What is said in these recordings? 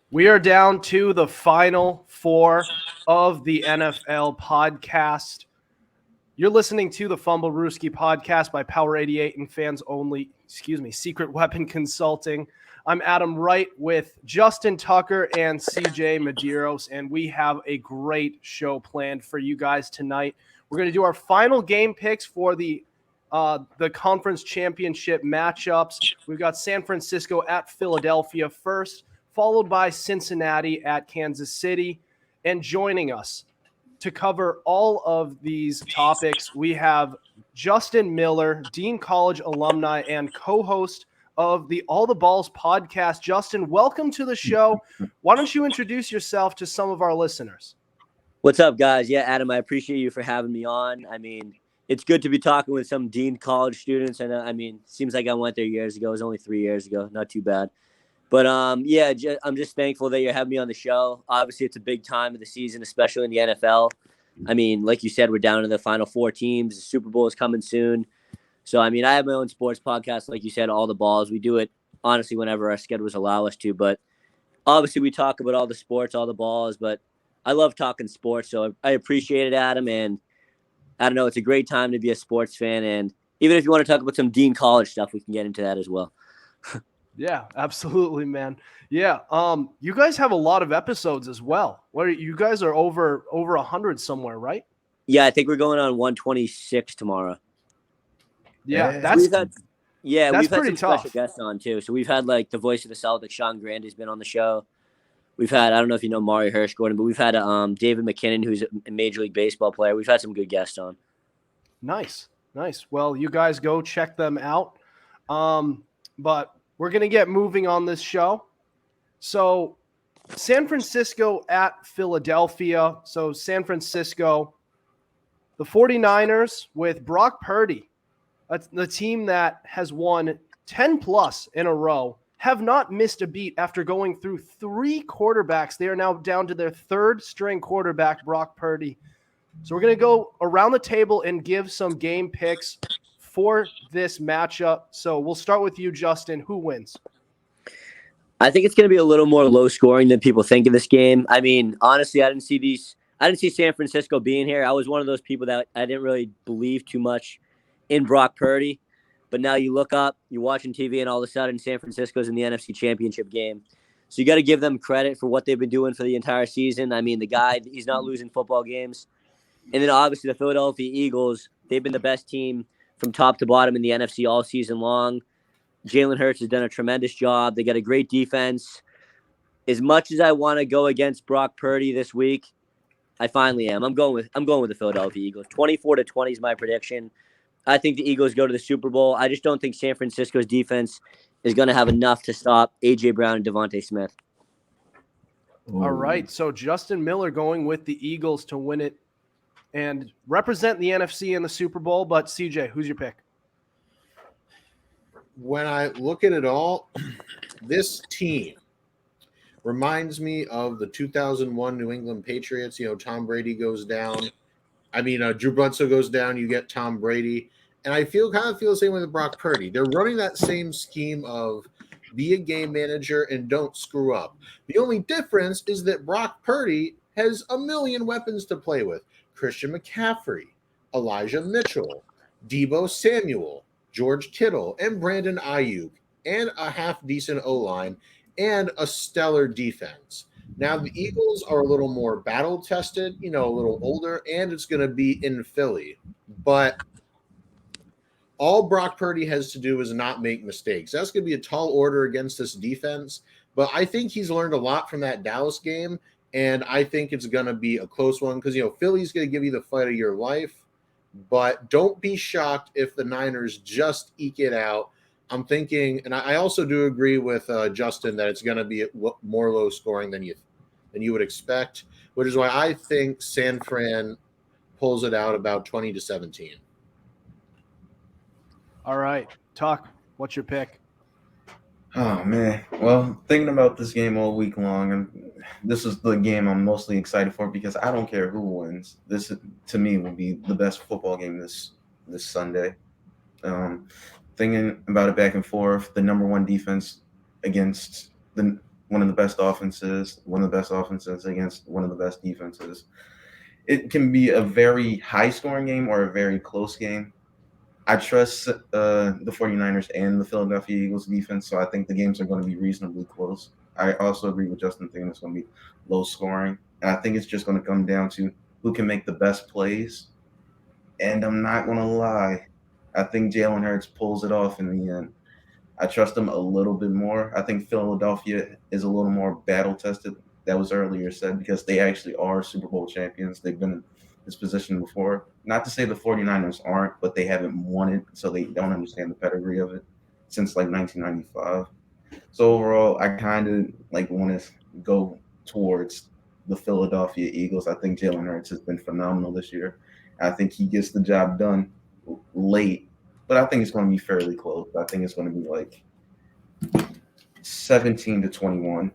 We are down to the final four of the NFL podcast. You're listening to the Fumblerooski podcast by Power 88 and fans only, Secret Weapon Consulting. I'm Adam Wright with Justin Tucker and CJ Medeiros, and we have a great show planned for you guys tonight. We're going to do our final game picks for the conference championship matchups. We've got San Francisco at Philadelphia first, followed by Cincinnati at Kansas City. And joining us to cover all of these topics, we have Justin Miller, Dean College alumni and co-host of the All the Balls podcast. Justin, welcome to the show. Why don't you introduce yourself to some of our listeners? What's up, guys? Yeah, Adam, I appreciate you for having me on. I mean, it's good to be talking with some Dean College students. And seems like I went there years ago. It was only 3 years ago. Not too bad. But I'm just thankful that you're having me on the show. Obviously, it's a big time of the season, especially in the NFL. I mean, like you said, we're down to the final four teams. The Super Bowl is coming soon. So, I have my own sports podcast, like you said, All the Balls. We do it, honestly, whenever our schedules allow us to. But obviously, we talk about all the sports, all the balls. But I love talking sports, so I appreciate it, Adam. And I don't know, it's a great time to be a sports fan. And even if you want to talk about some Dean College stuff, we can get into that as well. Yeah, absolutely, man. Yeah, you guys have a lot of episodes as well. You guys are over 100 somewhere, right? Yeah, I think we're going on 126 tomorrow. Yeah, we've had pretty some tough. special guests on too. So we've had like the voice of the Celtics, Sean Grandy's been on the show. We've had, I don't know if you know Maury Hirsch-Gordon, but we've had David McKinnon, who's a Major League Baseball player. We've had some good guests on. Nice. Well, you guys go check them out. But we're going to get moving on this show. So San Francisco at Philadelphia. So San Francisco, the 49ers with Brock Purdy, the team that has won 10 plus in a row, have not missed a beat after going through three quarterbacks. They are now down to their third string quarterback, Brock Purdy. So we're going to go around the table and give some game picks for this matchup. So we'll start with you, Justin. Who wins? I think it's going to be a little more low scoring than people think of this game. I mean, honestly, I didn't see San Francisco being here. I was one of those people that I didn't really believe too much in Brock Purdy. But now you look up, you're watching TV, and all of a sudden San Francisco's in the NFC Championship game. So you got to give them credit for what they've been doing for the entire season. I mean, the guy, he's not losing football games. And then obviously the Philadelphia Eagles, they've been the best team from top to bottom in the NFC all season long. Jalen Hurts has done a tremendous job. They got a great defense. As much as I want to go against Brock Purdy this week, I finally am. I'm going with the Philadelphia Eagles. 24-20 is my prediction. I think the Eagles go to the Super Bowl. I just don't think San Francisco's defense is going to have enough to stop A.J. Brown and Devontae Smith. Ooh. All right, so Justin Miller going with the Eagles to win it and represent the NFC in the Super Bowl. But CJ, who's your pick? When I look at it all, this team reminds me of the 2001 New England Patriots. Tom Brady goes down. Drew Bledsoe goes down. You get Tom Brady. And I kind of feel the same way with Brock Purdy. They're running that same scheme of be a game manager and don't screw up. The only difference is that Brock Purdy has a million weapons to play with. Christian McCaffrey, Elijah Mitchell, Deebo Samuel, George Kittle, and Brandon Ayuk, and a half-decent O-line, and a stellar defense. Now, the Eagles are a little more battle-tested, a little older, and it's going to be in Philly. But all Brock Purdy has to do is not make mistakes. That's going to be a tall order against this defense. But I think he's learned a lot from that Dallas game, and I think it's going to be a close one because, Philly's going to give you the fight of your life. But don't be shocked if the Niners just eke it out. I'm thinking, and I also do agree with Justin that it's going to be more low scoring than you would expect, which is why I think San Fran pulls it out about 20-17. All right, Tuck, what's your pick? Oh man, well, thinking about this game all week long, and this is the game I'm mostly excited for because I don't care who wins. This, to me, will be the best football game this Sunday. Thinking about it back and forth, the number one defense against the one of the best offenses against one of the best defenses. It can be a very high-scoring game or a very close game. I trust the 49ers and the Philadelphia Eagles defense, so I think the games are going to be reasonably close. I also agree with Justin thinking it's going to be low-scoring, and I think it's just going to come down to who can make the best plays. And I'm not going to lie, I think Jalen Hurts pulls it off in the end. I trust him a little bit more. I think Philadelphia is a little more battle-tested. That was earlier said because they actually are Super Bowl champions. They've been in this position before. Not to say the 49ers aren't, but they haven't won it, so they don't understand the pedigree of it since like 1995. So overall, I kind of like want to go towards the Philadelphia Eagles. I think Jalen Hurts has been phenomenal this year. I think he gets the job done late, but I think it's going to be fairly close. I think it's going to be like 17-21.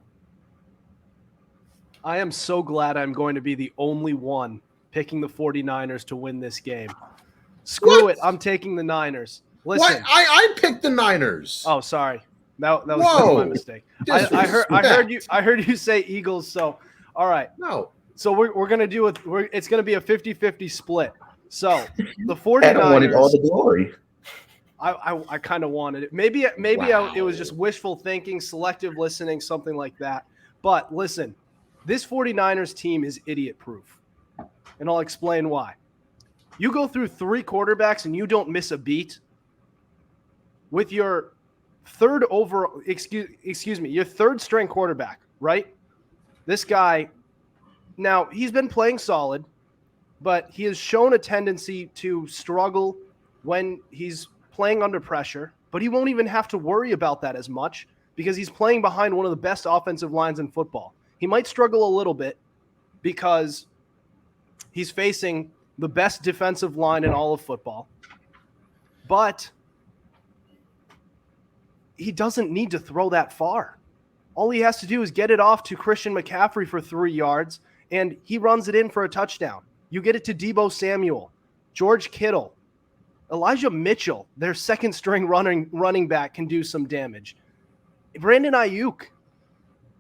I am so glad I'm going to be the only one picking the 49ers to win this game. Screw it. I'm taking the Niners. Listen. What? I picked the Niners. Oh, sorry. That was my mistake. I heard you say Eagles, so all right. No. So we're going to do it. It's going to be a 50-50 split. So the 49ers. I don't want all the glory. I kind of wanted it. Maybe it was just wishful thinking, selective listening, something like that. But listen, this 49ers team is idiot-proof, and I'll explain why. You go through 3 quarterbacks and you don't miss a beat with your third string quarterback, right? This guy, now he's been playing solid, but he has shown a tendency to struggle when he's playing under pressure, but he won't even have to worry about that as much because he's playing behind one of the best offensive lines in football. He might struggle a little bit because he's facing the best defensive line in all of football, but he doesn't need to throw that far. All he has to do is get it off to Christian McCaffrey for 3 yards, and he runs it in for a touchdown. You get it to Deebo Samuel, George Kittle, Elijah Mitchell, their second-string running back, can do some damage. Brandon Ayuk,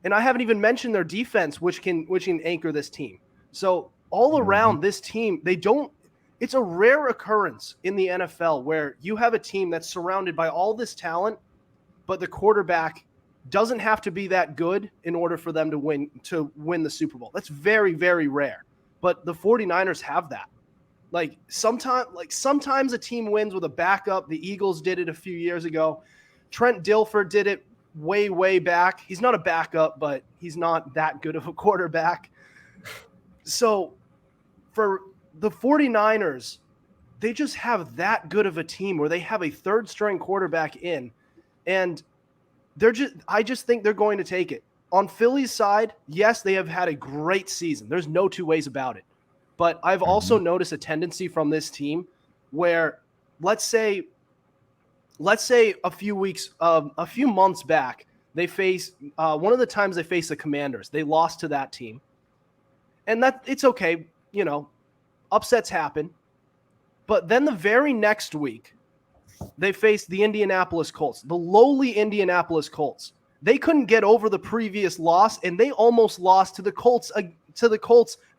and I haven't even mentioned their defense, which can anchor this team. So all around this team, it's a rare occurrence in the NFL where you have a team that's surrounded by all this talent, but the quarterback doesn't have to be that good in order for them to win the Super Bowl. That's very, very rare. But the 49ers have that. Sometimes a team wins with a backup. The Eagles did it a few years ago. Trent Dilfer did it way, way back. He's not a backup, but he's not that good of a quarterback. So for the 49ers, they just have that good of a team where they have a third-string quarterback in, and I just think they're going to take it. On Philly's side, yes, they have had a great season. There's no two ways about it. But I've also noticed a tendency from this team where, let's say a few months back, they faced one of the times they faced the Commanders. They lost to that team, and that it's okay. Upsets happen. But then the very next week, they faced the Indianapolis Colts, the lowly Indianapolis Colts. They couldn't get over the previous loss, and they almost lost to the Colts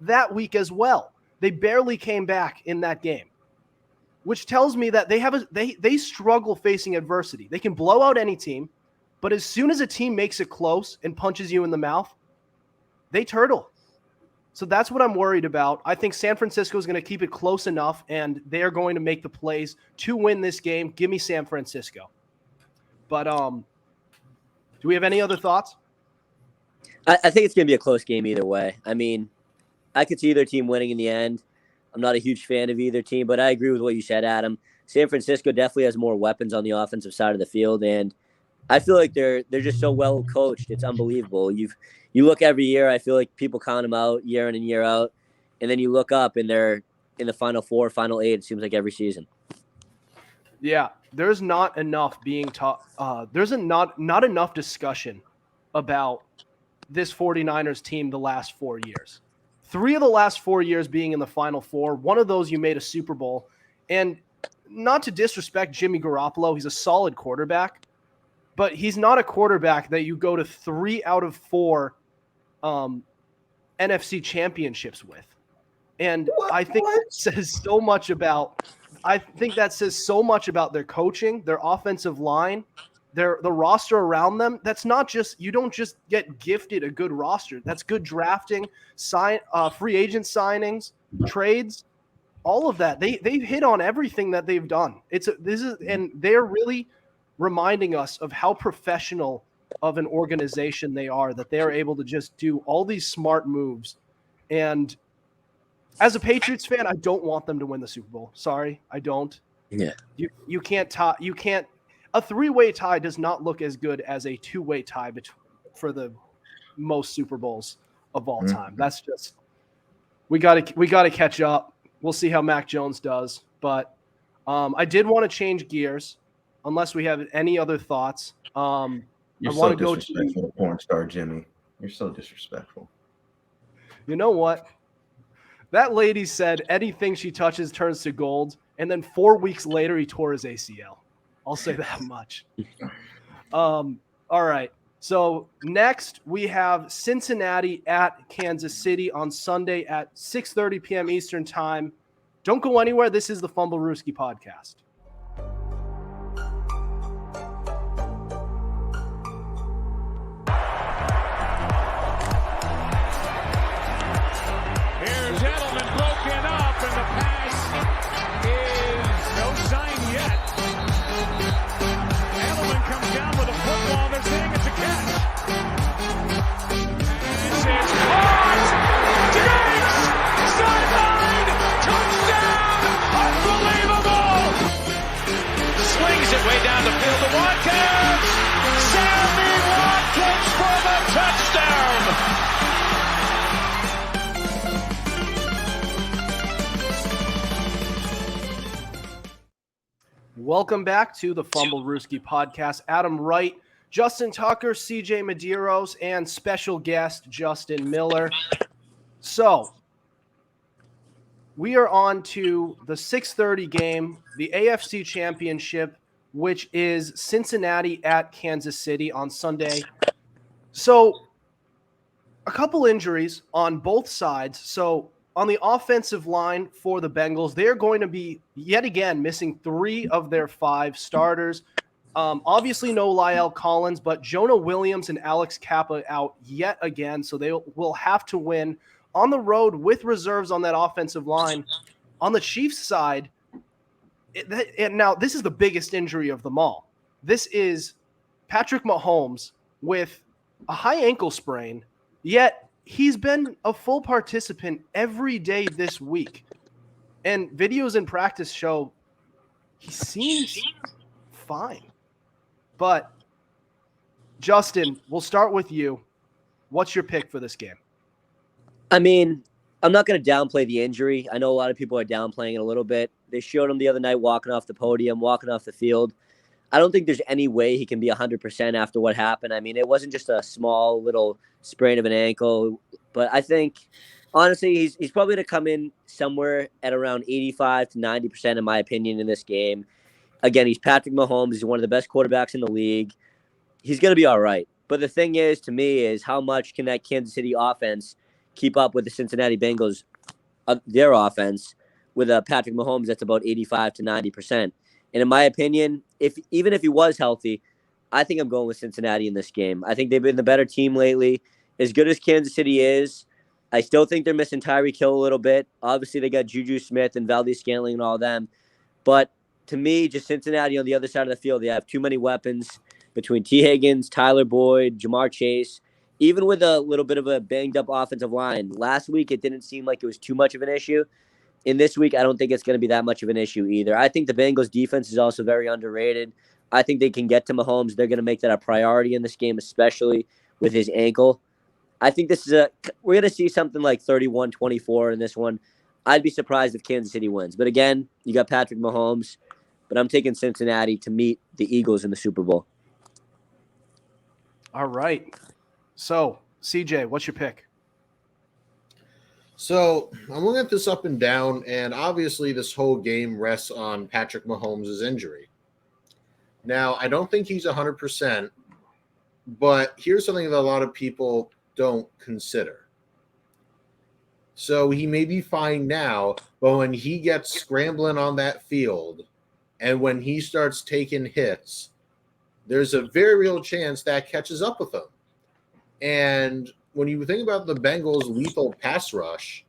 that week as well. They barely came back in that game, which tells me that they struggle facing adversity. They can blow out any team, but as soon as a team makes it close and punches you in the mouth, they turtle. So that's what I'm worried about. I think San Francisco is going to keep it close enough, and they are going to make the plays to win this game. Give me San Francisco. But do we have any other thoughts? I think it's going to be a close game either way. I mean, I could see either team winning in the end. I'm not a huge fan of either team, but I agree with what you said, Adam. San Francisco definitely has more weapons on the offensive side of the field, and I feel like they're just so well coached. It's unbelievable. You look every year, I feel like people count them out year in and year out, and then you look up and they're in the Final Four, Final Eight. It seems like every season. Yeah, there's not enough being taught. There's not enough discussion about this 49ers team the last 4 years. 3 of the last 4 years being in the Final Four. One of those you made a Super Bowl. And not to disrespect Jimmy Garoppolo, he's a solid quarterback. but he's not a quarterback that you go to 3 out of 4 NFC championships with. And I think that says so much about their coaching, their offensive line, the roster around them. That's not just, you don't just get gifted a good roster. That's good drafting, free agent signings, trades, all of that. They've hit on everything that they've done. And they're really reminding us of how professional of an organization they are, that they're able to just do all these smart moves. And as a Patriots fan, I don't want them to win the Super Bowl. Sorry, I don't. Yeah. You can't tie. You can't. A 3-way tie does not look as good as a 2-way tie for the most Super Bowls of all time. That's just, we got to catch up. We'll see how Mac Jones does. But I did want to change gears, unless we have any other thoughts. You're I so want to go disrespectful to porn star Jimmy. You're so disrespectful. You know what? That lady said anything she touches turns to gold, and then 4 weeks later he tore his ACL. I'll say that much. All right. So next we have Cincinnati at Kansas City on Sunday at 6:30 p.m. Eastern Time. Don't go anywhere. This is the Fumblerooski podcast. Way down the field to Watkins. Sammy Watkins for the touchdown. Welcome back to the Fumblerooski podcast. Adam Wright, Justin Tucker, CJ Medeiros, and special guest Justin Miller. So we are on to the 6:30 game, the AFC Championship, which is Cincinnati at Kansas City on Sunday. So a couple injuries on both sides. So on the offensive line for the Bengals, they're going to be yet again missing 3 of their 5 starters. Obviously no Lyle Collins, but Jonah Williams and Alex Kappa out yet again. So they will have to win on the road with reserves on that offensive line. On the Chiefs side, and now this is the biggest injury of them all. This is Patrick Mahomes with a high ankle sprain, yet he's been a full participant every day this week. And videos in practice show he seems fine. But Justin, we'll start with you. What's your pick for this game? I mean, I'm not going to downplay the injury. I know a lot of people are downplaying it a little bit. They showed him the other night walking off the podium, walking off the field. I don't think there's any way he can be 100% after what happened. I mean, it wasn't just a small little sprain of an ankle. But I think, honestly, he's probably going to come in somewhere at around 85 to 90%, in my opinion, in this game. Again, he's Patrick Mahomes. He's one of the best quarterbacks in the league. He's going to be all right. But the thing is, to me, is how much can that Kansas City offense keep up with the Cincinnati Bengals, their offense, with Patrick Mahomes that's about 85 to 90%. And in my opinion, even if he was healthy, I think I'm going with Cincinnati in this game. I think they've been the better team lately. As good as Kansas City is, I still think they're missing Tyreek Hill a little bit. Obviously, they got Juju Smith and Valdez-Scantling and all them. But to me, just Cincinnati on the other side of the field, they have too many weapons between T. Higgins, Tyler Boyd, Jamar Chase. Even with a little bit of a banged-up offensive line, last week it didn't seem like it was too much of an issue. In this week, I don't think it's going to be that much of an issue either. I think the Bengals' defense is also very underrated. I think they can get to Mahomes. They're going to make that a priority in this game, especially with his ankle. I think we're going to see something like 31-24 in this one. I'd be surprised if Kansas City wins. But again, you got Patrick Mahomes, but I'm taking Cincinnati to meet the Eagles in the Super Bowl. All right. So, CJ, what's your pick? So I'm looking at this up and down, and obviously this whole game rests on Patrick Mahomes' injury. Now, I don't think he's 100%, but here's something that a lot of people don't consider. So he may be fine now, but when he gets scrambling on that field and when he starts taking hits, there's a very real chance that catches up with him. And when you think about the Bengals' lethal pass rush,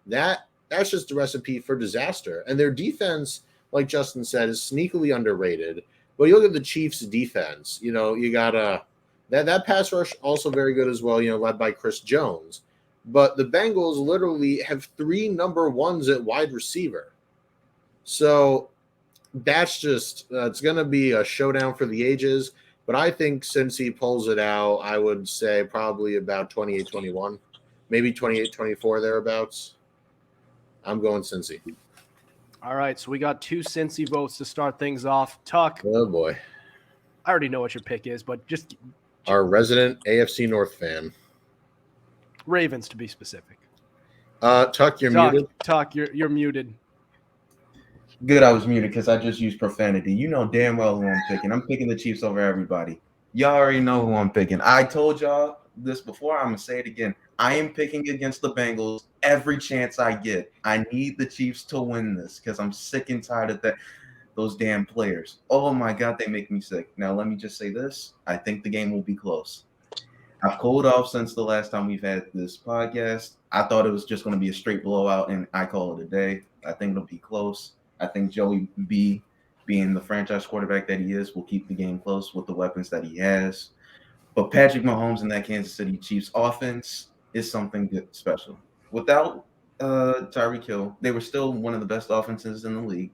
that's just a recipe for disaster. And their defense, like Justin said, is sneakily underrated. But you look at the Chiefs' defense, you got that pass rush also very good as well, led by Chris Jones. But the Bengals literally have 3 number ones at wide receiver. So that's just it's going to be a showdown for the ages. But I think since he pulls it out, I would say probably about 28-21, maybe 28-24 thereabouts. I'm going Cincy. All right, so we got 2 Cincy votes to start things off. Tuck. Oh, boy. I already know what your pick is, but just our resident AFC North fan. Ravens, to be specific. Tuck, you're muted. Tuck, you're muted. Good, I was muted because I just used profanity. You know damn well who I'm picking. I'm picking the Chiefs over everybody. Y'all already know who I'm picking. I told y'all this before. I'm going to say it again. I am picking against the Bengals every chance I get. I need the Chiefs to win this because I'm sick and tired of those damn players. Oh, my God, they make me sick. Now, let me just say this. I think the game will be close. I've cooled off since the last time we've had this podcast. I thought it was just going to be a straight blowout, and I call it a day. I think it'll be close. I think Joey B, being the franchise quarterback that he is, will keep the game close with the weapons that he has. But Patrick Mahomes and that Kansas City Chiefs offense is something good, special. Without Tyreek Hill, they were still one of the best offenses in the league.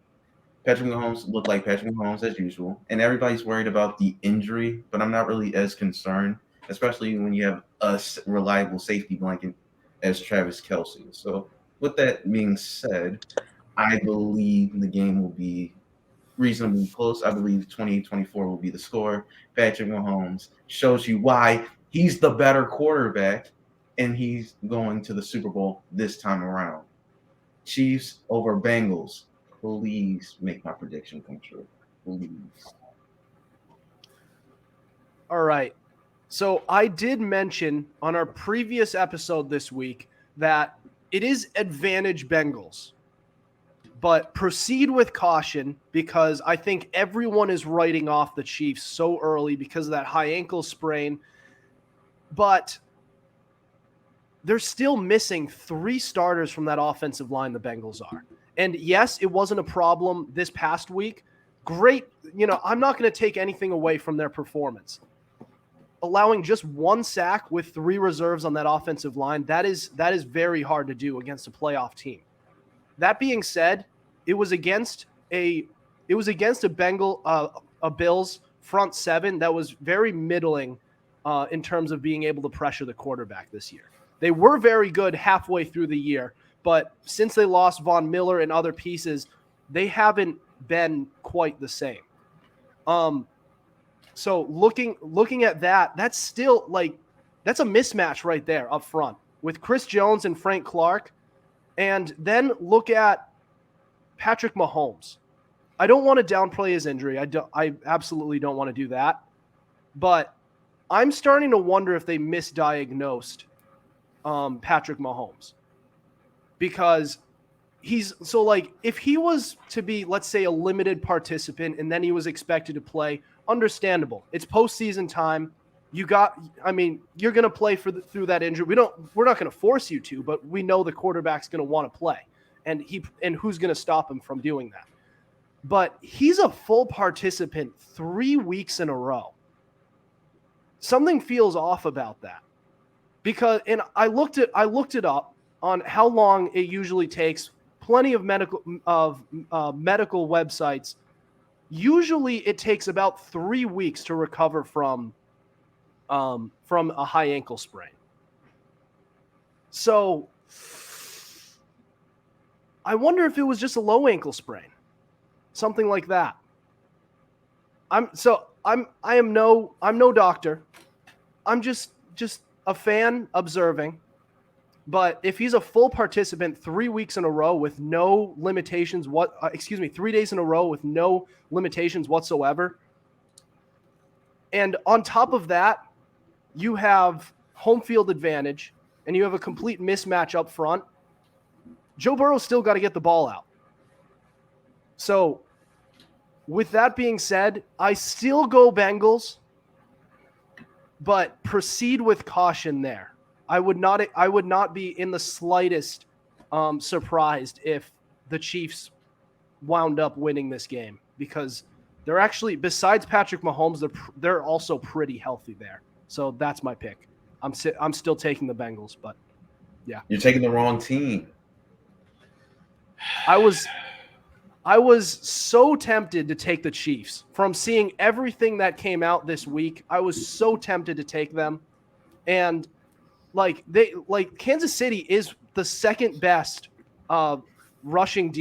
Patrick Mahomes looked like Patrick Mahomes as usual, and everybody's worried about the injury, but I'm not really as concerned, especially when you have a reliable safety blanket as Travis Kelce. So with that being said, I believe the game will be reasonably close. I believe 28-24 will be the score. Patrick Mahomes shows you why he's the better quarterback, and he's going to the Super Bowl this time around. Chiefs over Bengals. Please make my prediction come true. Please. All right. So I did mention on our previous episode this week that it is advantage Bengals. But proceed with caution because I think everyone is writing off the Chiefs so early because of that high ankle sprain. But they're still missing 3 starters from that offensive line, the Bengals are. And yes, it wasn't a problem this past week. Great. I'm not going to take anything away from their performance. Allowing just 1 sack with 3 reserves on that offensive line, that is very hard to do against a playoff team. That being said, it was against a Bills front 7 that was very middling in terms of being able to pressure the quarterback this year. They were very good halfway through the year, but since they lost Von Miller and other pieces, they haven't been quite the same. So looking at that, that's still that's a mismatch right there up front with Chris Jones and Frank Clark. And then look at Patrick Mahomes. I don't want to downplay his injury. I absolutely don't want to do that. But I'm starting to wonder if they misdiagnosed Patrick Mahomes. Because if he was to be, let's say, a limited participant and then he was expected to play, understandable. It's postseason time. You're going to play through that injury. We're not going to force you to, but we know the quarterback's going to want to play, and who's going to stop him from doing that? But he's a full participant 3 weeks in a row. Something feels off about that and I looked it up on how long it usually takes. Plenty of medical websites. Usually, it takes about 3 weeks to recover from a high ankle sprain. So I wonder if it was just a low ankle sprain, something like that. I'm no doctor. I'm just a fan observing. But if he's a full participant 3 weeks in a row with no limitations, 3 days in a row with no limitations whatsoever, And on top of that, you have home field advantage, and you have a complete mismatch up front. Joe Burrow's still got to get the ball out. So, with that being said, I still go Bengals, but proceed with caution there. I would not be in the slightest surprised if the Chiefs wound up winning this game, because they're actually, besides Patrick Mahomes, they're also pretty healthy there. So that's my pick. I'm still taking the Bengals, but yeah. You're taking the wrong team. I was so tempted to take the Chiefs. From seeing everything that came out this week, I was so tempted to take them. And Kansas City is the second best pass rushing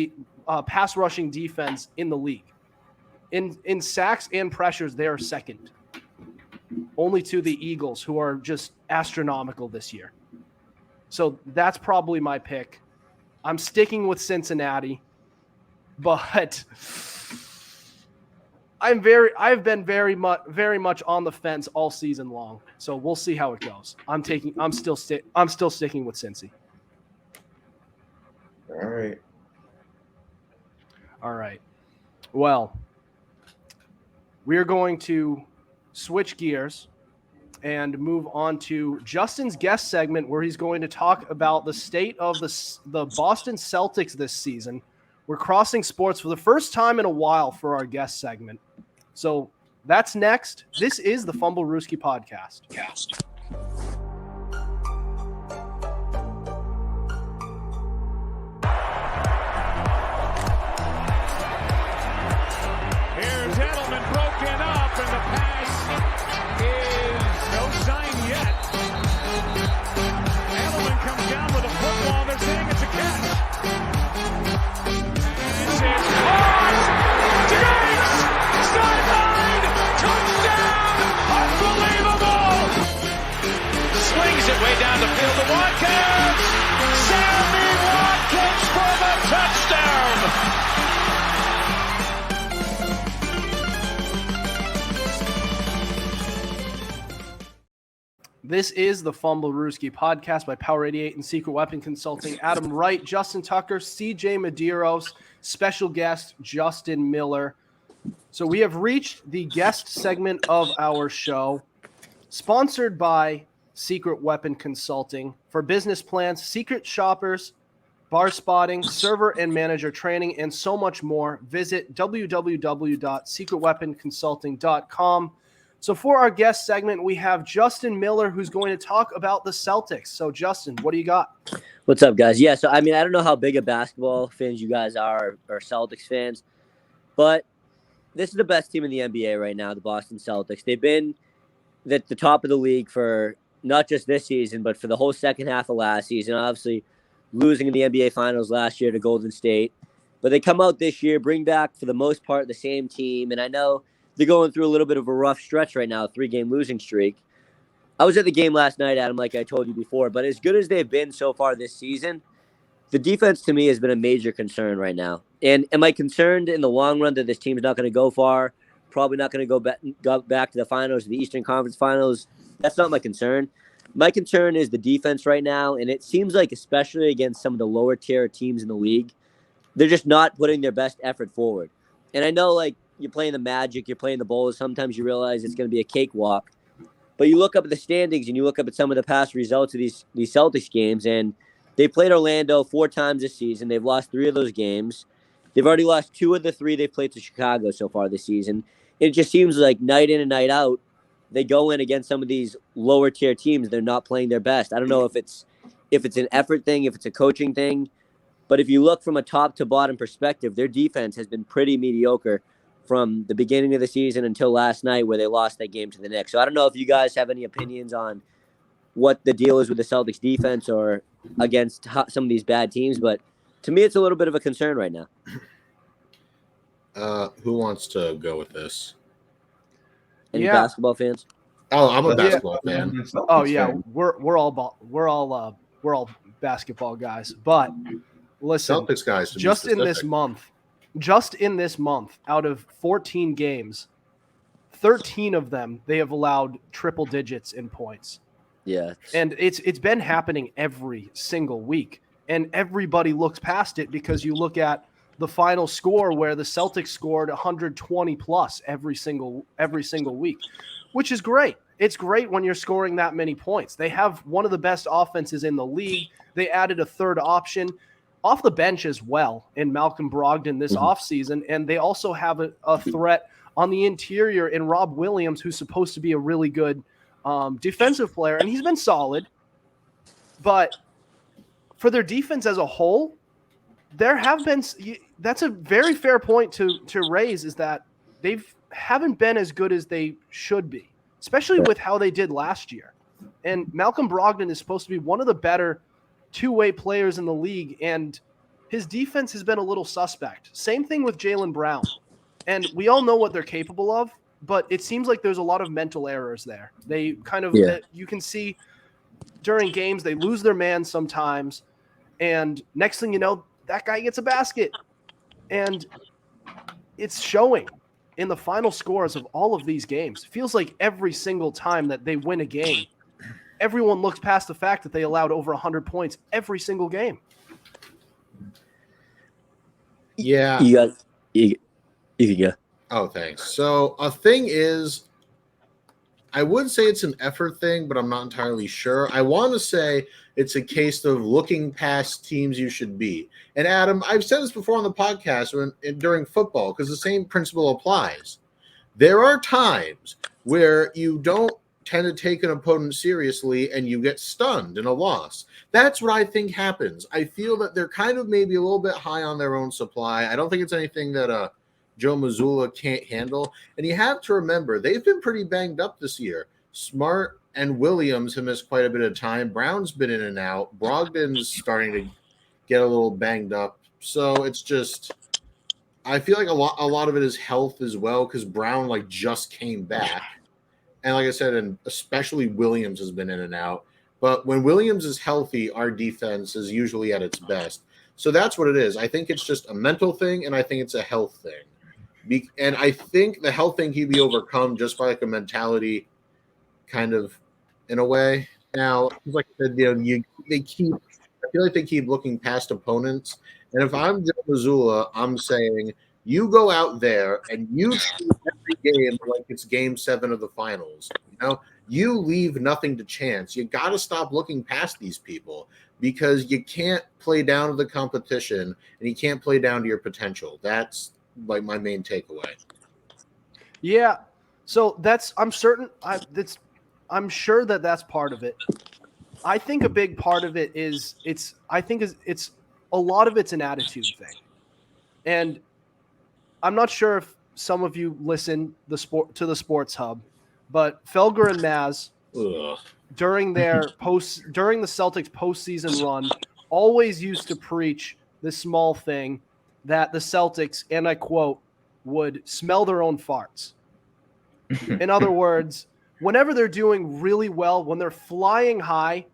defense in the league. In sacks and pressures, they are second. Only to the Eagles, who are just astronomical this year. So that's probably my pick. I'm sticking with Cincinnati, but I've been very much on the fence all season long. So we'll see how it goes. I'm still sticking with Cincy. All right. Well, we are going to switch gears and move on to Justin's guest segment, where he's going to talk about the state of the Boston Celtics this season. We're crossing sports for the first time in a while for our guest segment. So that's next. This is the Fumblerooski podcast. Here's Edelman broken up, and the pass is no sign yet. Edelman comes down with a football. They're saying it's a catch. It's caught! Diggs! Sideline! Touchdown! Unbelievable! Swings it way down the field to Watkins! Sammy Watkins for the touchdown! This is the Fumblerooski podcast by Power 88 and Secret Weapon Consulting. Adam Wright, Justin Tucker, CJ Medeiros, special guest Justin Miller. So we have reached the guest segment of our show, sponsored by Secret Weapon Consulting. For business plans, secret shoppers, bar spotting, server and manager training, and so much more, visit www.secretweaponconsulting.com. So for our guest segment, we have Justin Miller, who's going to talk about the Celtics. So, Justin, what do you got? What's up, guys? Yeah, so, I don't know how big of basketball fans you guys are or Celtics fans, but this is the best team in the NBA right now, the Boston Celtics. They've been at the top of the league for not just this season, but for the whole second half of last season, obviously losing in the NBA Finals last year to Golden State. But they come out this year, bring back, for the most part, the same team, and I know they're going through a little bit of a rough stretch right now, a 3-game losing streak. I was at the game last night, Adam, like I told you before, but as good as they've been so far this season, the defense to me has been a major concern right now. And am I concerned in the long run that this team's not going to go far, probably not going to go back to the finals, the Eastern Conference Finals? That's not my concern. My concern is the defense right now, and it seems like especially against some of the lower tier teams in the league, they're just not putting their best effort forward. And I know, like, you're playing the Magic, you're playing the Bulls, sometimes you realize it's going to be a cakewalk. But you look up at the standings and you look up at some of the past results of these Celtics games, and they played Orlando 4 times this season. They've lost 3 of those games. They've already lost 2 of the 3 they've played to Chicago so far this season. It just seems like night in and night out, they go in against some of these lower tier teams. They're not playing their best. I don't know if it's an effort thing, if it's a coaching thing. But if you look from a top to bottom perspective, their defense has been pretty mediocre from the beginning of the season until last night, where they lost that game to the Knicks. So I don't know if you guys have any opinions on what the deal is with the Celtics defense or against some of these bad teams, but to me, it's a little bit of a concern right now. Who wants to go with this? Any basketball fans? Oh, I'm a basketball fan. Oh yeah, we're all basketball guys. But listen, Celtics guys. Just in this month, out of 14 games, 13 of them, they have allowed triple digits in points. Yeah. And it's been happening every single week. And everybody looks past it because you look at the final score where the Celtics scored 120 plus every single week, which is great. It's great when you're scoring that many points. They have one of the best offenses in the league. They added a third option off the bench as well in Malcolm Brogdon this offseason. And they also have a threat on the interior in Rob Williams, who's supposed to be a really good defensive player. And he's been solid. But for their defense as a whole, there have been – that's a very fair point to raise, is that they haven't been as good as they should be, especially with how they did last year. And Malcolm Brogdon is supposed to be one of the better two-way players in the league, and his defense has been a little suspect. Same thing with Jaylen Brown. And we all know what they're capable of, but it seems like there's a lot of mental errors there. They kind of you can see during games they lose their man sometimes, and next thing you know, that guy gets a basket. And it's showing in the final scores of all of these games. It feels like every single time that they win a game, everyone looks past the fact that they allowed over 100 points every single game. Yeah. You can go. Oh, thanks. So a thing is, I would say it's an effort thing, but I'm not entirely sure. I want to say it's a case of looking past teams you should be. And Adam, I've said this before on the podcast during football, because the same principle applies. There are times where you don't tend to take an opponent seriously and you get stunned in a loss. That's what I think happens. I feel that they're kind of maybe a little bit high on their own supply. I don't think it's anything that Joe Mazzulla can't handle. And you have to remember, they've been pretty banged up this year. Smart and Williams have missed quite a bit of time. Brown's been in and out. Brogdon's starting to get a little banged up. So it's just, I feel like a lot of it is health as well, because Brown just came back. And like I said, and especially Williams has been in and out. But when Williams is healthy, our defense is usually at its best. So that's what it is. I think it's just a mental thing, and I think it's a health thing. And I think the health thing can be overcome just by a mentality kind of in a way. Now, like I said, I feel like they keep looking past opponents. And if I'm Joe Mazzulla, I'm saying, you go out there and you treat every game like it's game 7 of the finals. You leave nothing to chance. You got to stop looking past these people, because you can't play down to the competition and you can't play down to your potential. That's my main takeaway. Yeah. So I'm sure that that's part of it. I think a big part of it is it's a lot of it's an attitude thing. And I'm not sure if some of you listen to the Sports Hub, but Felger and Maz during the Celtics postseason run always used to preach this small thing that the Celtics, and I quote, would smell their own farts. In other words, whenever they're doing really well, when they're flying high,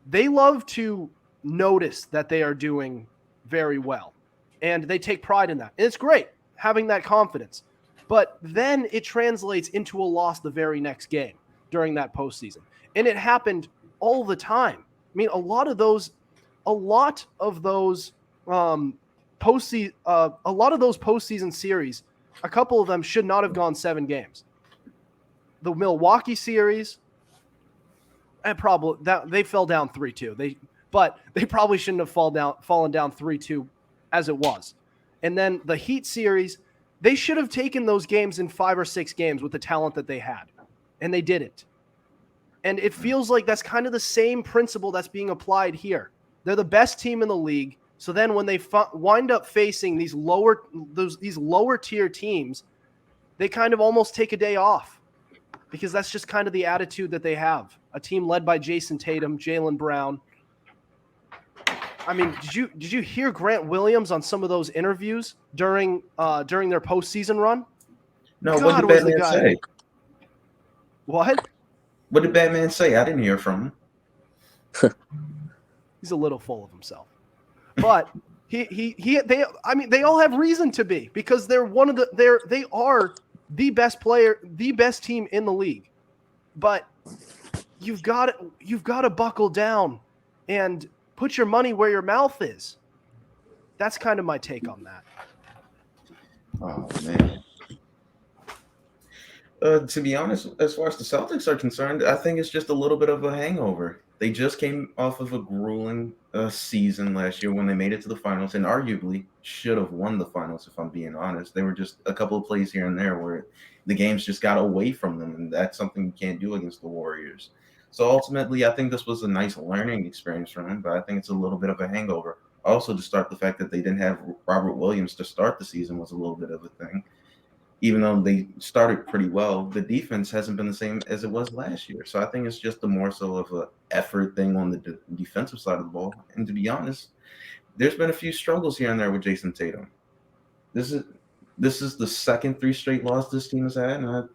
they love to notice that they are doing very well. And they take pride in that. And it's great having that confidence. But then it translates into a loss the very next game during that postseason. And it happened all the time. I mean, a lot of those postseason series, a couple of them should not have gone 7 games. The Milwaukee series, and probably that they fell down 3-2. But they probably shouldn't have fallen down 3-2 as it was. And then the Heat series, they should have taken those games in 5 or 6 games with the talent that they had, and they didn't. And it feels like that's kind of the same principle that's being applied here. They're the best team in the league. So then when they wind up facing these lower tier teams, they kind of almost take a day off, because that's just kind of the attitude that they have. A team led by Jason Tatum, Jaylen Brown. I mean, did you hear Grant Williams on some of those interviews during their postseason run? No, what did Batman say? What? What did Batman say? I didn't hear from him. He's a little full of himself. But they all have reason to be, because they're they are the best player, the best team in the league. But you've got to buckle down and put your money where your mouth is. That's kind of my take on that. Oh man. To be honest, as far as the Celtics are concerned, I think it's just a little bit of a hangover. They just came off of a grueling season last year when they made it to the finals and arguably should have won the finals, if I'm being honest. They were just a couple of plays here and there where the games just got away from them, and that's something you can't do against the Warriors. So ultimately, I think this was a nice learning experience for them, but I think it's a little bit of a hangover. Also, to start the fact that they didn't have Robert Williams to start the season was a little bit of a thing. Even though they started pretty well, the defense hasn't been the same as it was last year. So I think it's just a more so of an effort thing on the defensive side of the ball. And to be honest, there's been a few struggles here and there with Jason Tatum. This is the second 3 straight loss this team has had. And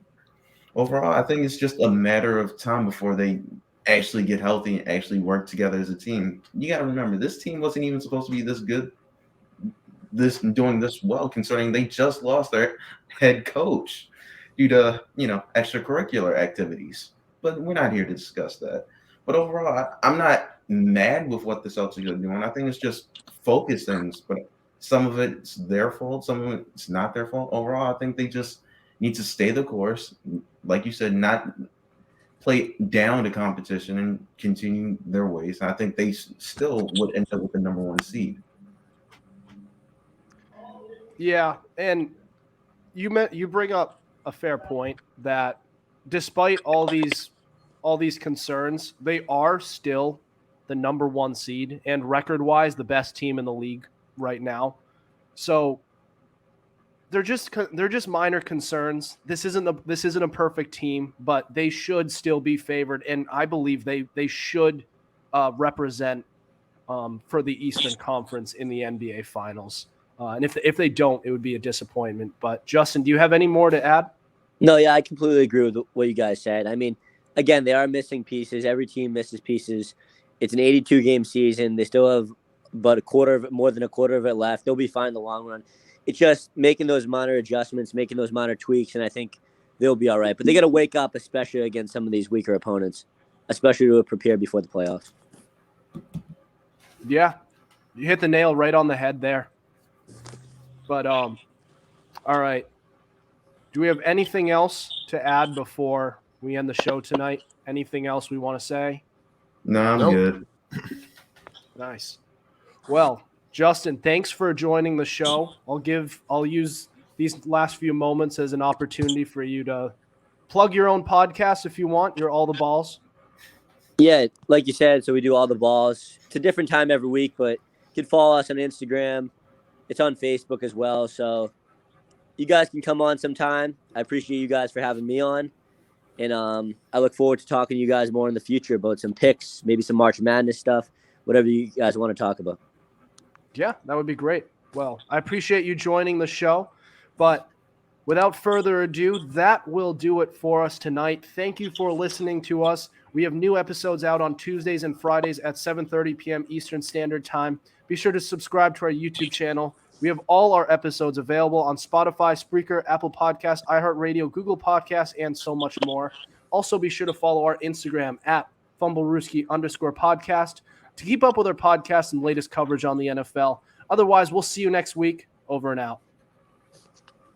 overall, I think it's just a matter of time before they actually get healthy and actually work together as a team. You got to remember, this team wasn't even supposed to be this good, doing this well, considering they just lost their head coach due to extracurricular activities. But we're not here to discuss that. But overall, I'm not mad with what the Celtics are doing. I think it's just focus things, but some of it's their fault, some of it's not their fault. Overall, I think they just need to stay the course, like you said, not play down to competition and continue their ways. I think they still would end up with the number 1 seed. Yeah, and you bring up a fair point that despite all these concerns, they are still the number 1 seed and record-wise the best team in the league right now. So they're just minor concerns. This isn't a perfect team, but they should still be favored, and I believe they should represent for the Eastern Conference in the NBA Finals. And if they don't, it would be a disappointment. But Justin, do you have any more to add? No, yeah, I completely agree with what you guys said. I mean, again, they are missing pieces. Every team misses pieces. It's an 82-game season. They still have but more than a quarter of it left. They'll be fine in the long run. It's just making those minor adjustments, making those minor tweaks, and I think they'll be all right. But they got to wake up, especially against some of these weaker opponents, especially to prepare before the playoffs. Yeah, you hit the nail right on the head there. But all right. Do we have anything else to add before we end the show tonight? Anything else we want to say? No, I'm good. Nice. Well, Justin, thanks for joining the show. I'll use these last few moments as an opportunity for you to plug your own podcast if you want. You're All the Balls. Yeah, like you said, so we do All the Balls. It's a different time every week, but you can follow us on Instagram. It's on Facebook as well, so you guys can come on sometime. I appreciate you guys for having me on, and I look forward to talking to you guys more in the future about some picks, maybe some March Madness stuff, whatever you guys want to talk about. Yeah, that would be great. Well, I appreciate you joining the show, but without further ado, that will do it for us tonight. Thank you for listening to us. We have new episodes out on Tuesdays and Fridays at 7:30 p.m. Eastern Standard Time. Be sure to subscribe to our YouTube channel. We have all our episodes available on Spotify, Spreaker, Apple Podcasts, iHeartRadio, Google Podcasts, and so much more. Also, be sure to follow our Instagram at Fumblerooski_podcast to keep up with our podcast and latest coverage on the NFL. Otherwise, we'll see you next week. Over and out.